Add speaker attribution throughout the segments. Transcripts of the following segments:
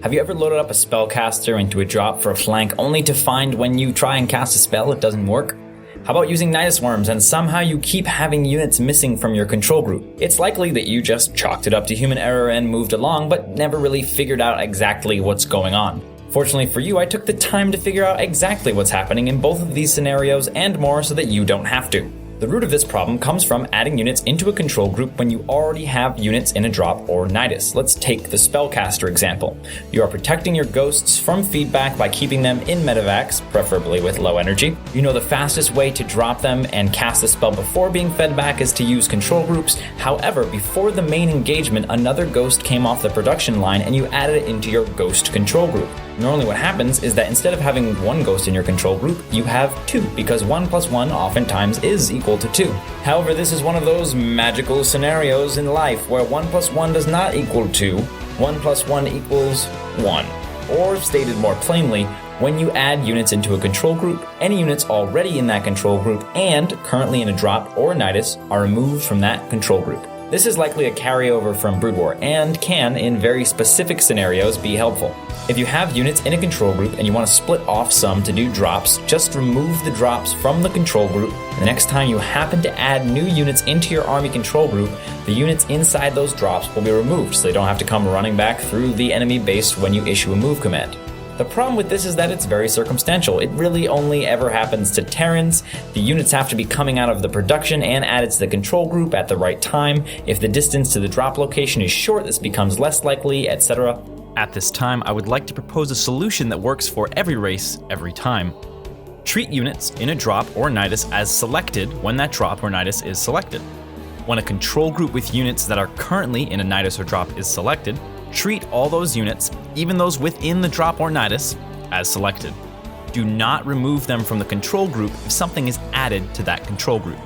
Speaker 1: Have you ever loaded up a spellcaster into a drop for a flank only to find when you try and cast a spell it doesn't work? How about using Nydus worms and somehow you keep having units missing from your control group? It's likely that you just chalked it up to human error and moved along, but never really figured out exactly what's going on. Fortunately for you, I took the time to figure out exactly what's happening in both of these scenarios and more so that you don't have to. The root of this problem comes from adding units into a control group when you already have units in a drop or Nydus. Let's take the spellcaster example. You are protecting your ghosts from feedback by keeping them in medevacs, preferably with low energy. You know the fastest way to drop them and cast a spell before being fed back is to use control groups. However, before the main engagement, another ghost came off the production line and you added it into your ghost control group. Normally what happens is that instead of having one ghost in your control group, you have two, because 1 + 1 oftentimes is equal to 2. However, this is one of those magical scenarios in life where 1 + 1 does not equal 2, 1 + 1 equals 1. Or stated more plainly, when you add units into a control group, any units already in that control group and currently in a drop or Nydus are removed from that control group. This is likely a carryover from Brood War and can, in very specific scenarios, be helpful. If you have units in a control group and you want to split off some to do drops, just remove the drops from the control group. The next time you happen to add new units into your army control group, the units inside those drops will be removed so they don't have to come running back through the enemy base when you issue a move command. The problem with this is that it's very circumstantial. It really only ever happens to Terrans. The units have to be coming out of the production and added to the control group at the right time. If the distance to the drop location is short, this becomes less likely, etc.
Speaker 2: At this time, I would like to propose a solution that works for every race, every time. Treat units in a drop or Nydus as selected when that drop or Nydus is selected. When a control group with units that are currently in a Nydus or drop is selected, treat all those units, even those within the drop or Nydus, as selected. Do not remove them from the control group if something is added to that control group.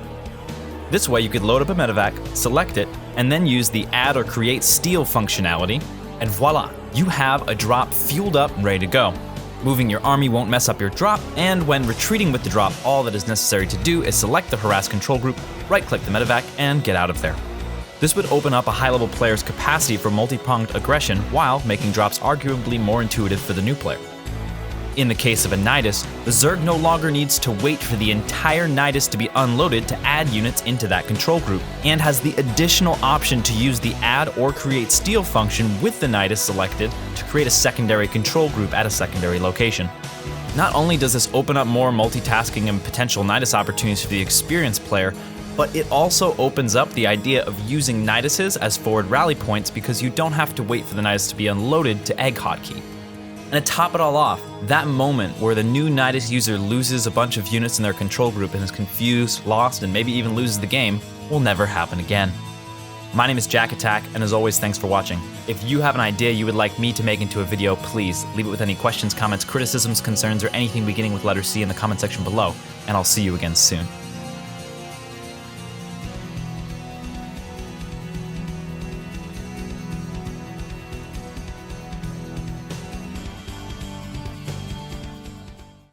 Speaker 2: This way you could load up a medevac, select it, and then use the add or create steal functionality, and voila, you have a drop fueled up, ready to go. Moving your army won't mess up your drop, and when retreating with the drop, all that is necessary to do is select the harass control group, right-click the medevac, and get out of there. This would open up a high-level player's capacity for multi-pronged aggression while making drops arguably more intuitive for the new player. In the case of a Nydus, the Zerg no longer needs to wait for the entire Nydus to be unloaded to add units into that control group, and has the additional option to use the add or create steal function with the Nydus selected to create a secondary control group at a secondary location. Not only does this open up more multitasking and potential Nydus opportunities for the experienced player, but it also opens up the idea of using Nyduses as forward rally points because you don't have to wait for the Nydus to be unloaded to egg hotkey. And to top it all off, that moment where the new Nydus user loses a bunch of units in their control group and is confused, lost, and maybe even loses the game will never happen again. My name is JaKaTaK, and as always, thanks for watching. If you have an idea you would like me to make into a video, please leave it with any questions, comments, criticisms, concerns, or anything beginning with letter C in the comment section below, and I'll see you again soon.